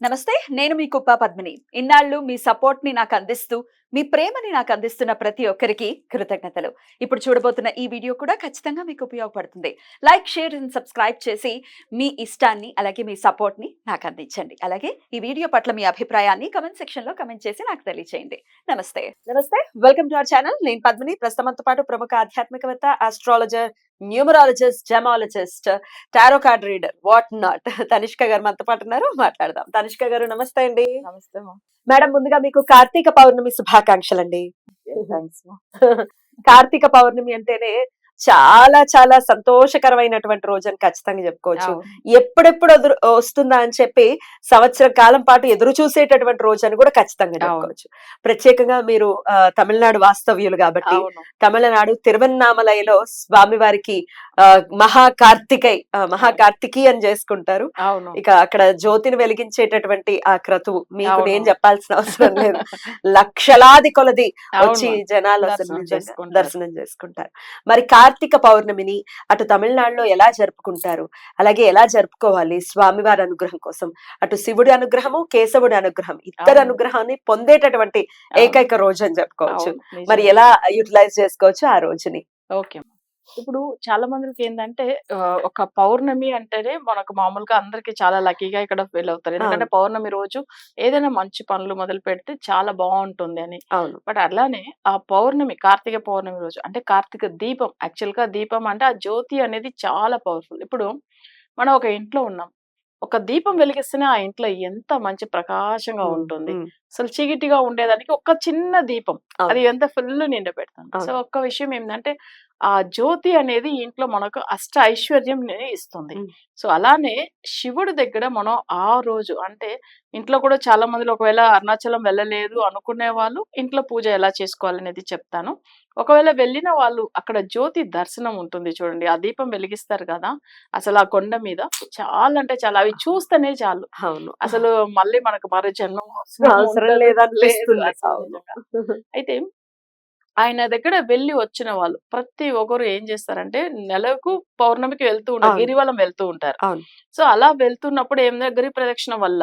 నమస్తే. నేను మీ కుప్ప పద్మిని. ఇన్నాళ్ళు మీ సపోర్ట్‌ని నాకందిస్తూ, మీ ప్రేమని నాకందిస్తున్న ప్రతి ఒక్కరికి కృతజ్ఞతలు. ఇప్పుడు చూడబోతున్న ఈ వీడియో కూడా ఖచ్చితంగా మీకు ఉపయోగపడుతుంది. లైక్, షేర్ అండ్ సబ్స్క్రైబ్ చేసి మీ ఇష్టాన్ని, అలాగే మీ సపోర్ట్‌ని నాకందించండి. అలాగే ఈ వీడియో పట్ల మీ అభిప్రాయాన్ని కామెంట్ సెక్షన్‌లో కామెంట్ చేసి నాకు తెలియచేయండి. నమస్తే. నమస్తే. Welcome to our channel. నేను పద్మిని. ప్రస్తుతం మనతో పాటు ప్రముఖ ఆధ్యాత్మికవేత్త, astrologer, numerologist, gemmologist, tarot card reader, what not Tanishq గారు మనతో పాటు ఉన్నారు. మాట్లాడదాం. తనిష్క గారు నమస్తే అండి. నమస్తే మా. మేడం, ముందుగా మీకు కార్తీక పౌర్ణమి శుభాకాంక్షలండి. థ్యాంక్స్ మా. కార్తీక పౌర్ణమి అంటేనే చాలా చాలా సంతోషకరమైనటువంటి రోజు అని ఖచ్చితంగా చెప్పుకోవచ్చు. అవును. ఎప్పుడెప్పుడు వస్తుందా అని చెప్పి సంవత్సరం కాలం పాటు ఎదురు చూసేటటువంటి రోజు అని కూడా ఖచ్చితంగా చెప్పుకోవచ్చు. ప్రత్యేకంగా మీరు తమిళనాడు వాస్తవ్యులు కాబట్టి అవును. తమిళనాడు తిరువన్నామలైలో స్వామివారికి మహాకార్తికి అని చేసుకుంటారు. అవును. ఇక అక్కడ జ్యోతిని వెలిగించేటటువంటి ఆ క్రతువు మీకు అవును. నేను చెప్పాల్సిన అవసరం లేదు. లక్షలాది కొలది వచ్చి అవును. జనాలు అసలు దర్శనం నిజంగా చేసుకుంటారు. దర్శనం చేసుకుంటారు. మరి కార్తీక పౌర్ణమిని అటు తమిళనాడులో ఎలా జరుపుకుంటారు, అలాగే ఎలా జరుపుకోవాలి స్వామివారి అనుగ్రహం కోసం? అటు శివుడి అనుగ్రహము, కేశవుడి అనుగ్రహం, ఇద్దరు అవును. అనుగ్రహాన్ని పొందేటటువంటి అవును. ఏకైక రోజు అని చెప్పుకోవచ్చు. అవును. నిజం. మరి ఎలా యూటిలైజ్ చేసుకోవచ్చు ఆ రోజుని? ఓకే. ఇప్పుడు చాలా మందికి ఏందంటే ఒక పౌర్ణమి అంటేనే మనకు మామూలుగా అందరికి చాలా లక్కీగా ఇక్కడ ఫీల్ అవుతారు. ఎందుకంటే అవును. పౌర్ణమి రోజు ఏదైనా మంచి పనులు మొదలు పెడితే చాలా బావుంటుంది అని. అవును. బట్ అట్లానే ఆ పౌర్ణమి, కార్తీక పౌర్ణమి రోజు అంటే కార్తీక దీపం, యాక్చువల్‌గా దీపం అంటే ఆ జ్యోతి అనేది చాలా పవర్‌ఫుల్. ఇప్పుడు మనం ఒక ఇంట్లో ఉన్నాం. ఒక దీపం వెలిగిస్తేనే ఆ ఇంట్లో ఎంత మంచి ప్రకాశంగా ఉమ్, ఉంటుంది. ఉమ్, అసలు చీకటిగా ఉండేదానికి ఒక చిన్న దీపం అది అవును. ఎంత ఫుల్ నిండబెడుతుంది. సో, అవును. ఒక్క విషయం ఏందంటే ఆ జ్యోతి అనేది ఇంట్లో మనకు అష్ట ఐశ్వర్యంని ఇస్తుంది. ఉమ్, సో, అలానే శివుడి దగ్గర మనం ఆ రోజు అంటే ఇంట్లో కూడా చాలా మందిలో ఒకవేళ అరుణాచలం వెళ్ళలేదు అనుకునే వాళ్ళు ఇంట్లో పూజ ఎలా చేసుకోవాలనేది చెప్తాను. ఒకవేళ వెళ్ళిన వాళ్ళు అక్కడ జ్యోతి దర్శనం ఉంటుంది చూడండి. ఆ దీపం వెలిగిస్తారు కదా! అసలు ఆ కొండ మీద చాలా అంటే చాలా అవి చూస్తేనే చాలు. అవును. అసలు మళ్ళీ మనకు మరో జన్మ అవసరం ఉండదు. లేదు లేదనిపిస్తుంది. అసలు అవును. నిజంగా. అయితే ఆయన దగ్గర వెళ్లి వచ్చిన వాళ్ళు ప్రతి ఒక్కరు ఏం చేస్తారంటే నెలకు పౌర్ణమికి వెళ్తూ ఉంటారు. అవును. గిరివలం వెళ్తూ ఉంటారు. అవును. సో, అలా వెళ్తున్నప్పుడు ఏమైంది గిరి ప్రదక్షిణ వల్ల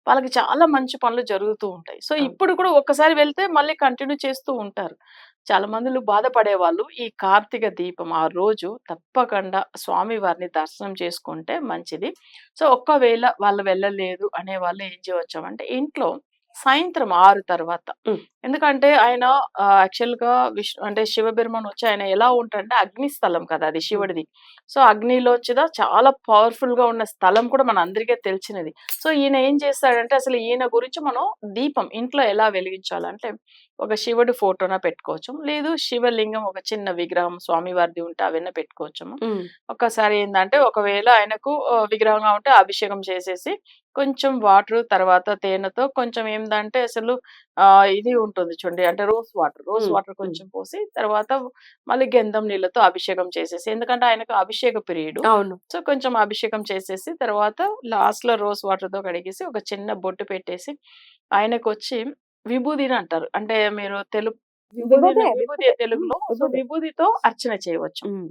వాళ్ళకి చాలా మంచి పనులు జరుగుతూ ఉంటాయి. సో, అవును. ఇప్పుడు కూడా ఒక్కసారి వెళ్తే మళ్ళీ కంటిన్యూ చేస్తూ ఉంటారు. చాలా మందిలు బాధపడేవాళ్ళు ఈ కార్తీక దీపం ఆ రోజు తప్పకుండా స్వామి వారిని దర్శనం చేసుకుంటే మంచిది. సో, ఒక్కవేళ వాళ్ళు వెళ్ళలేదు అనే వాళ్ళు ఏం చేయవచ్చామంటే ఇంట్లో సాయంత్రం 6 తర్వాత హ్మ్. ఎందుకంటే ఆయన యాక్చువల్‌గా అంటే శివబెరుమాన్ వచ్చి ఆయన ఎలా ఉంటాడంటే అగ్ని స్థలం కదా! అది హ్మ్. శివుడిది. సో, అగ్నిలోంచిదా చాలా పవర్‌ఫుల్‌గా ఉన్న స్థలం కూడా మనందరికీ తెలిసినది. సో, ఈయన ఏం చేస్తాడంటే అసలు ఈయన గురించి మనం దీపం ఇంట్లో ఎలా వెలిగించాలంటే ఒక శివుడి ఫోటోన పెట్టుకోవచ్చు. లేదు శివలింగం ఒక చిన్న విగ్రహం స్వామివారిది ఉంటే అవన్నా పెట్టుకోవచ్చుము. హ్మ్. ఒక్కసారి ఏందంటే ఒకవేళ ఆయనకు విగ్రహంగా ఉంటే అభిషేకం చేసేసి కొంచెం వాటరు తర్వాత తేనెతో కొంచెం ఏందంటే అసలు ఇది ఉంటుంది చూడండి. అంటే రోజ్ హ్మ్. వాటర్ హ్మ్. కొంచెం పోసి తర్వాత మళ్ళీ గంధం నీళ్ళతో అభిషేకం చేసేసి ఎందుకంటే ఆయనకు అభిషేక ప్రియుడు. అవును. సో, కొంచెం అభిషేకం చేసేసి తర్వాత లాస్ట్‌లో రోజ్ వాటర్‌తో కడిగేసి ఒక చిన్న బొట్టు పెట్టేసి ఆయనకొచ్చి విభూదిని అంటారు. అంటే మీరు విభూదే. విభూది విభూదే. హ్మ్. తెలుగులో సో, విభూదే. విభూదితో అర్చన చేయవచ్చు. హ్మ్.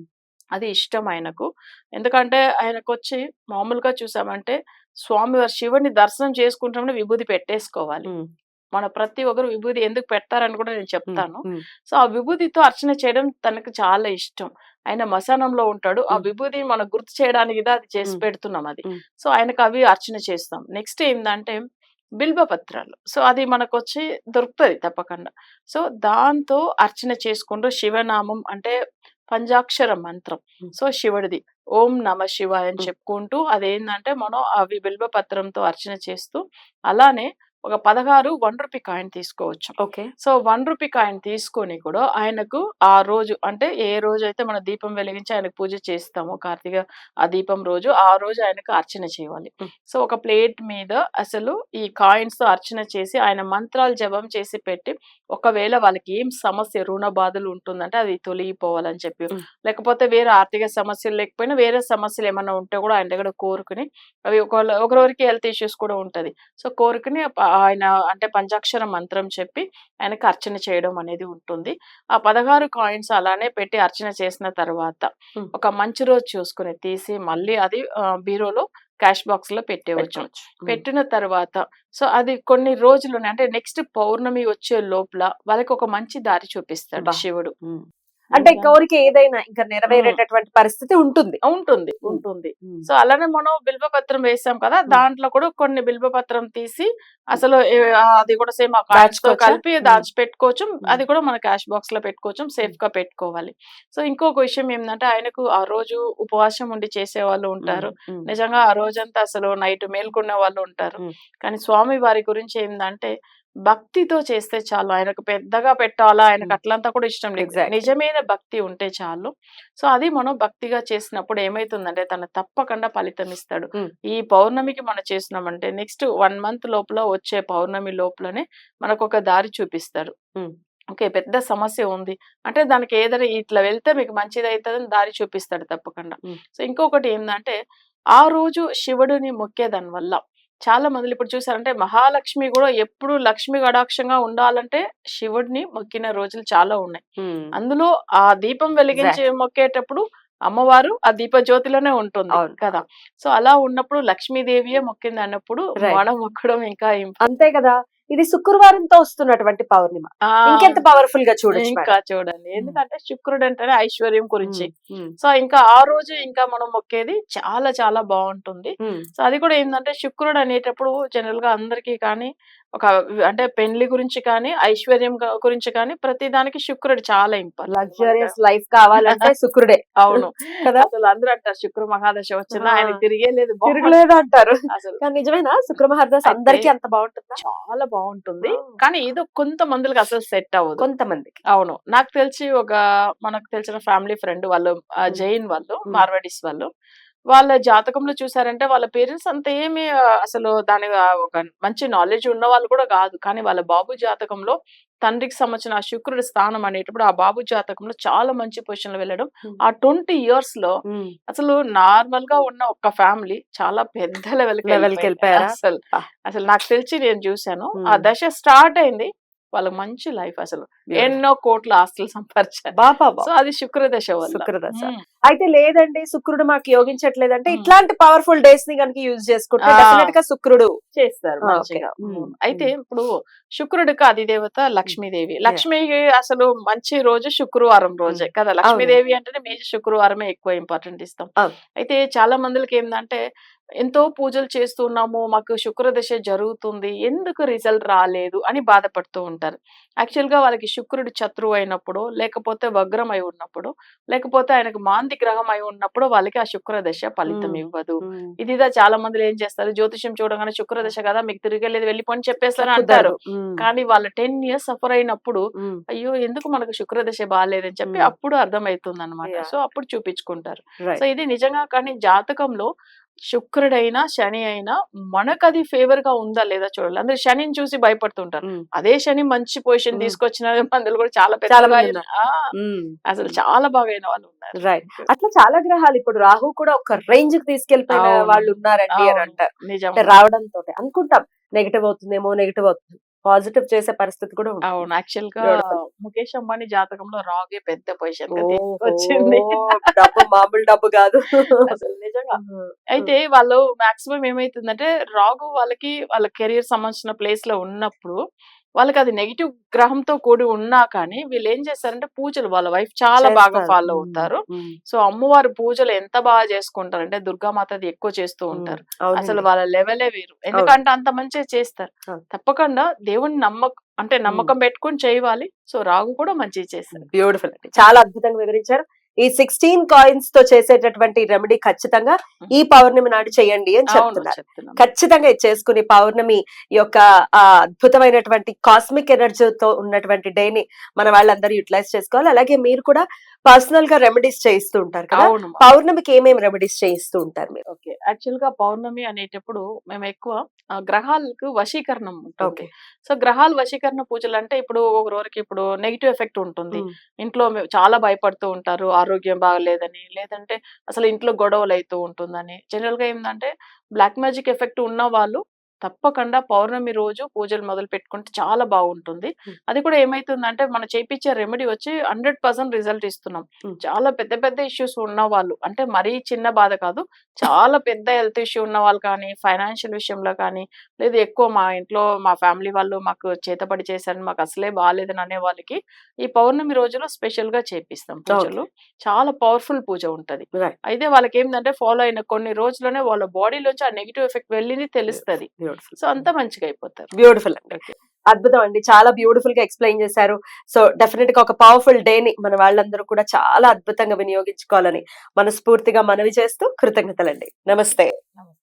అది ఇష్టం ఆయనకు. ఎందుకంటే ఆయనకొచ్చి మామూలుగా చూసామంటే స్వామివారి శివుడిని దర్శనం చేసుకుంటామంటే విభూది పెట్టేసుకోవాలి. హ్మ్. మన ప్రతి ఒక్కరు విభూది ఎందుకు పెడతారని కూడా నేను హ్మ్. చెప్తాను. హ్మ్. సో, ఆ విభూదితో అర్చన చేయడం తనకు చాలా ఇష్టం. ఆయన మశానంలో ఉంటాడు. ఆ హ్మ్. విభూదిని మనకు గుర్తు చేయడానికి గూడా అది చేసి హ్మ్. పెడుతున్నాం అది. హ్మ్. సో, ఆయనకు అవి అర్చన చేస్తాం. నెక్స్ట్ ఏందంటే బిల్వ పత్రాలు. సో, అది మనకొచ్చి దొరుకుతది తప్పకుండా. సో, దాంతో అర్చన చేసుకుంటూ శివనామం అంటే పంచాక్షర మంత్రం. హ్మ్. సో, శివుడిది. ఓం నమ శివాయ అని హ్మ్. చెప్పుకుంటూ అదేందంటే మనం అవి బిల్వ పత్రంతో అర్చన చేస్తూ అలానే ఒక 16 రూ. 1 కాయిన్ తీసుకోవచ్చు. ఓకే. సో, రూ. 1 కాయిన్ తీసుకొని కూడా ఆయనకు ఆ రోజు అంటే ఏ రోజైతే మనం దీపం వెలిగించి ఆయనకు పూజ చేస్తామో కార్తీక ఆ దీపం రోజు, ఆ రోజు ఆయనకు అర్చన చేయాలి. హ్మ్. సో, ఒక ప్లేట్ మీద అసలు ఈ కాయిన్స్‌తో అర్చన చేసి ఆయన మంత్రాలు జపం చేసి పెట్టి ఒకవేళ వాళ్ళకి ఏం సమస్య రుణ బాధలు ఉంటుందంటే అది తొలగిపోవాలని చెప్పి, హ్మ్. లేకపోతే వేరే ఆర్థిక సమస్యలు లేకపోయినా వేరే సమస్యలేమన్నా ఉంటే కూడా ఆయన దగ్గర కోరుకొని అవి ఒకరోరికి హెల్త్ ఇష్యూస్ కూడా ఉంటది. సో, కోరుకొని ఆయన అంటే పంచాక్షర మంత్రం చెప్పి ఆయనకి అర్చన చేయడం అనేది ఉంటుంది. ఆ 16 కాయిన్స్ అలానే పెట్టి అర్చన చేసిన తర్వాత హ్మ్. ఒక మంచి రోజు చూసుకొని తీసి మళ్ళీ అది బీరువాలో క్యాష్ బాక్స్ లో పెట్టేవచ్చు. పెట్టుకోవచ్చు. పెట్టిన తర్వాత సో అది కొన్ని రోజులు అంటే నెక్స్ట్ పౌర్ణమి వచ్చే లోపల వాళ్ళకి ఒక మంచి దారి చూపిస్తాడు బా. శివుడు. ఉమ్. అంటే ఎందుకంటే- కోరిక ఏదైనా ఇంకా నెరవేరేటటువంటి పరిస్థితి ఉంటుంది. ఉంటుంది ఉమ్. ఉంటుంది. ఉమ్. సో అలానే మనం బిల్వపత్రం వేసాం కదా, దాంట్లో కూడా కొన్ని బిల్వపత్రం తీసి అసలు అది కూడా సేమ్ ఆ cards తో దాచుకోవచ్చా? కలిపి దాచి పెట్టుకోవచ్చు. ఉమ్. అది కూడా మన క్యాష్ బాక్స్ లో పెట్టుకోవచ్చు, సేఫ్ గా పెట్టుకోవాలి. సో ఇంకొక విషయం ఏంటంటే ఆయనకు ఆ రోజు ఉపవాసం ఉండి చేసే వాళ్ళు ఉంటారు. ఉమ్. నిజంగా ఆ రోజంతా అసలు నైట్ మేల్కొనే వాళ్ళు ఉంటారు. ఉమ్. కానీ స్వామి వారి గురించి ఏంటంటే భక్తితో చేస్తే చాలు. ఆయనకు పెద్దగా పెట్టాలా, ఆయనకు అట్లంతా కూడా ఇష్టం లేదు. Exactly. నిజమైన భక్తి ఉంటే చాలు. సో అది మనం భక్తిగా చేసినప్పుడు ఏమైతుందంటే తను తప్పకుండా ఫలితం ఇస్తాడు. Hmm. ఈ పౌర్ణమికి మనం చేసినామంటే నెక్స్ట్ 1 month లోపల వచ్చే పౌర్ణమి లోపలనే మనకు ఒక దారి చూపిస్తాడు. Hmm. ఓకే, పెద్ద సమస్య ఉంది అంటే దానికి ఏదైనా ఇట్లా వెళ్తే మీకు మంచిది అవుతుందని దారి చూపిస్తాడు తప్పకుండా. Hmm. సో ఇంకొకటి ఏంటంటే ఆ రోజు శివుడిని మొక్కేదాని వల్ల చాలా మంది ఇప్పుడు చూసారంటే మహాలక్ష్మి కూడా ఎప్పుడు లక్ష్మి కటాక్షంగా ఉండాలంటే శివుడిని మొక్కిన రోజులు చాలా ఉన్నాయి. ఉమ్. అందులో ఆ దీపం వెలిగించి మొక్కేటప్పుడు అమ్మవారు ఆ దీప జ్యోతిలోనే ఉంటుంది అవును. కదా. సో అలా ఉన్నప్పుడు లక్ష్మీదేవియే మొక్కింది అన్నప్పుడు Right. మనం మొక్కడం ఇంకా అంతే కదా. ఇది శుక్రవారంతో వస్తున్నటువంటి పౌర్ణిమ. ఇంకెంత పవర్ఫుల్ గా చూడొచ్చు ఇంకా చూడండి, ఎందుకంటే శుక్రుడు అంటేనే ఐశ్వర్యం గురించి. మేడం. సో ఇంకా ఆ రోజు ఇంకా మనం మొక్కేది చాలా చాలా బాగుంటుంది. సో అది కూడా ఏంటంటే శుక్రుడు అనేటప్పుడు జనరల్ గా అందరికీ కానీ ఒక అంటే పెళ్లి గురించి కానీ ఐశ్వర్యం గురించి కానీ ప్రతి దానికి శుక్రుడు చాలా ఇంపార్టెంట్. లగ్జరియస్ లైఫ్ కావాలంటే శుక్రుడే. అవును కదా. అసలు అందరూ అంటారు శుక్ర మహాదశ వచ్చిందా ఆయన తిరిగే లేదు, తిరగలేదు అంటారు. అసలు కానీ నిజమేనా శుక్ర మహర్దశ అయితే అందరికి అంత బాగుంటుందా? చాలా బాగుంటుంది. ఆ. కానీ ఏదో కొంతమందికి అసలు సెట్ అవ్వదు. కొంతమందికి. అవును, నాకు తెలిసి మనకు తెలిసిన ఫ్యామిలీ ఫ్రెండ్ వాళ్ళు జైన్ వాళ్ళు, మార్వాడీస్ వాళ్ళ జాతకంలో చూసారంటే వాళ్ళ పేరెంట్స్ అంత ఏమి అసలు దాని ఒక మంచి నాలెడ్జ్ ఉన్న వాళ్ళు కూడా కాదు. కానీ వాళ్ళ బాబు జాతకంలో తండ్రికి సంబంధించిన ఆ శుక్రుడి స్థానం అనేటప్పుడు ఆ బాబు జాతకంలో చాలా మంచి పొజిషన్ లో వెళ్ళడం. ఆ 20 years లో అసలు నార్మల్ గా ఉన్న ఒక ఫ్యామిలీ చాలా పెద్ద లెవెల్ కి వెళ్ళిపోయారా? అసలు నాకు తెలిసి నేను చూసాను ఆ దశ స్టార్ట్ అయింది, వాళ్ళకి మంచి లైఫ్, అసలు ఎన్నో కోట్ల ఆస్తులు సంపాదించారు. బాబా. సో అది శుక్రదశ వల్ల. శుక్రదశ. ఉమ్. అయితే లేదండి శుక్రుడు మాకు యోగించట్లేదంటే ఉమ్. ఇట్లాంటి పవర్ఫుల్ డేస్ ని కనుక యూజ్ చేసుకుంటే ఆ. డెఫినెట్ గా శుక్రుడు చేస్తారు ఆ, మంచిగా. ఓకే. ఉమ్. అయితే ఇప్పుడు శుక్రుడికి అధిదేవత లక్ష్మీదేవి. లక్ష్మికి అసలు మంచి రోజు శుక్రవారం రోజే కదా. లక్ష్మీదేవి అంటేనే మేజర్ శుక్రవారమే ఎక్కువ ఇంపార్టెంట్ ఇస్తాం. అవును. అయితే చాలా మందికి ఏంటంటే ఎంతో పూజలు చేస్తున్నాము, మాకు శుక్రదశ జరుగుతుంది, ఎందుకు రిజల్ట్ రాలేదు అని బాధపడుతూ ఉంటారు. యాక్చువల్ గా వాళ్ళకి శుక్రుడు శత్రువు అయినప్పుడు, లేకపోతే వగ్రం అయి ఉన్నప్పుడు, లేకపోతే ఆయనకు మాంది గ్రహం అయి ఉన్నప్పుడు వాళ్ళకి ఆ శుక్రదశ ఫలితం ఇవ్వదు. ఇదిదా చాలా మంది ఏం చేస్తారు, జ్యోతిష్యం చూడగానే శుక్రదశ కదా మీకు తిరిగేలేదు వెళ్ళిపోని చెప్పేస్తారు అంటారు. కానీ వాళ్ళ 10 years సఫర్ అయినప్పుడు అయ్యో ఎందుకు మనకు శుక్రదశ బాగాలేదని చెప్పి అప్పుడు అర్థమవుతుంది అనమాట. Yeah. సో అప్పుడు చూపించుకుంటారు. సో ఇది నిజంగా కానీ జాతకంలో శుక్రుడైనా శని అయినా మనకు అది ఫేవర్ గా ఉందా లేదా చూడాలి. అందరు శనిని చూసి భయపడుతుంటారు. అదే శని మంచి పొజిషన్ తీసుకొచ్చిన మందులు కూడా చాలా చాలా పెద్ద మంది అసలు చాలా బాగైన వాళ్ళు ఉన్నారు. రైట్. అట్లా చాలా గ్రహాలు ఇప్పుడు రాహు కూడా ఒక రేంజ్ కి తీసుకెళ్లిపోయిన అవును. వాళ్ళు ఉన్నారండి అని అవును, అంటారు. నిజం. అంటే రావడంతో అనుకుంటాం నెగటివ్ అవుతుందేమో, నెగటివ్ అవుతుంది, పాజిటివ్ చేసే పరిస్థితి కూడా ఉంటుంది. అవును, యాక్చువల్ గా Beautiful. ముఖేష్ అంబానీ జాతకంలో రాగే పెద్ద పొజిషన్ ఓహో, వచ్చింది. డబ్బు మామూలు డబ్బు కాదు. అసలు నిజంగా. అయితే వాళ్ళు మాక్సిమం ఏమైతుందంటే రాగు వాళ్ళ కెరీర్ సంబంధించిన ప్లేస్ లో ఉన్నప్పుడు వాళ్ళకి అది నెగిటివ్ గ్రహంతో కూడి ఉన్నా కానీ వీళ్ళు ఏం చేస్తారంటే పూజలు వాళ్ళ వైఫ్ చాలా బాగా చేస్తారు. ఫాలో అవుతారు. సో అమ్మవారి పూజలు ఎంత బాగా చేసుకుంటారంటే దుర్గామాతది ఎక్కువ చేస్తూ ఉంటారు. అసలు వాళ్ళ లెవెలే వేరు, ఎందుకంటే అంత మంచిగా చేస్తారు. అవును. తప్పకుండా దేవుని నమ్మకం పెట్టుకొని చేయాలి. సో రాగు కూడా మంచిగా చేస్తారు. బ్యూటిఫుల్ అండి, చాలా అద్భుతంగా వివరించారు. ఈ 16 కాయిన్స్ తో చేసేటటువంటి రెమెడీ ఖచ్చితంగా ఈ పౌర్ణమి నాడు చేయండి అని అవును, చెప్తున్నారు. చెప్తున్నాను. ఖచ్చితంగా ఇది చేసుకుని పౌర్ణమి యొక్క అద్భుతమైనటువంటి కాస్మిక్ ఎనర్జీతో ఉన్నటువంటి డే ని మన వాళ్ళందరూ యూటిలైజ్ చేసుకోవాలి. అలాగే మీరు కూడా పర్సనల్ గా రెమెడీస్ చేయిస్తూ ఉంటారు కదా, అవును. పౌర్ణమికి ఏమేమి రెమెడీస్ చేయిస్తూ ఉంటారు మీరు? ఓకే, యాక్చువల్ గా పౌర్ణమి అనేటప్పుడు మేము ఎక్కువ గ్రహాలకు వశీకరణం ఉంటుంది. ఓకే. సో గ్రహాలు వశీకరణ పూజలు అంటే ఇప్పుడు ఒకరికి ఇప్పుడు నెగిటివ్ ఎఫెక్ట్ ఉంటుంది. ఇంట్లో చాలా భయపడుతూ ఉంటారు, ఆరోగ్యం బాగలేదని, లేదంటే అసలు ఇంట్లో గొడవలు అవుతూ ఉంటుందని. జనరల్ గా ఏంటంటే బ్లాక్ మ్యాజిక్ ఎఫెక్ట్ ఉన్న వాళ్ళు తప్పకుండా పౌర్ణమి రోజు పూజలు మొదలు పెట్టుకుంటే చాలా బాగుంటుంది. హ్మ్. అది కూడా ఏమైతుందంటే మనం చేపిచ్చే రెమెడీ వచ్చి 100% రిజల్ట్ ఇస్తున్నాం. హ్మ్. చాలా పెద్ద పెద్ద ఇష్యూస్ ఉన్నవాళ్ళు అంటే మరీ చిన్న బాధ కాదు. చాలా పెద్ద హెల్త్ ఇష్యూ ఉన్నవాళ్ళు కానీ, ఫైనాన్షియల్ విషయంలో కానీ, లేదు ఎక్కువ మా ఇంట్లో మా ఫ్యామిలీ వాళ్ళు మాకు చేతబడి చేశారు, మాకు అసలే బాలేదని అనే వాళ్ళకి ఈ పౌర్ణమి రోజులో స్పెషల్‌గా చేపిస్తాం పూజలు. చాలా పవర్‌ఫుల్ పూజ ఉంటది. రైట్. అయితే వాళ్ళకేందంటే ఫాలో అయిన కొన్ని రోజుల్లోనే వాళ్ళ బాడీలోంచి ఆ నెగెటివ్ ఎఫెక్ట్ వెళ్ళింది తెలుస్తది. బ్యూటిఫుల్. సో, అంతా మంచిగా అయిపోతారు. బ్యూటిఫుల్ అండి. ఓకే. అద్భుతం అండి. చాలా బ్యూటిఫుల్ గా ఎక్స్‌ప్లెయిన్ చేశారు. సో, డెఫినెట్‌గా ఒక పవర్‌ఫుల్ డేని మన వాళ్ళందరూ కూడా చాలా అద్భుతంగా వినియోగించుకోవాలని మనస్ఫూర్తిగా మనవి చేస్తూ కృతజ్ఞతలండి. నమస్తే.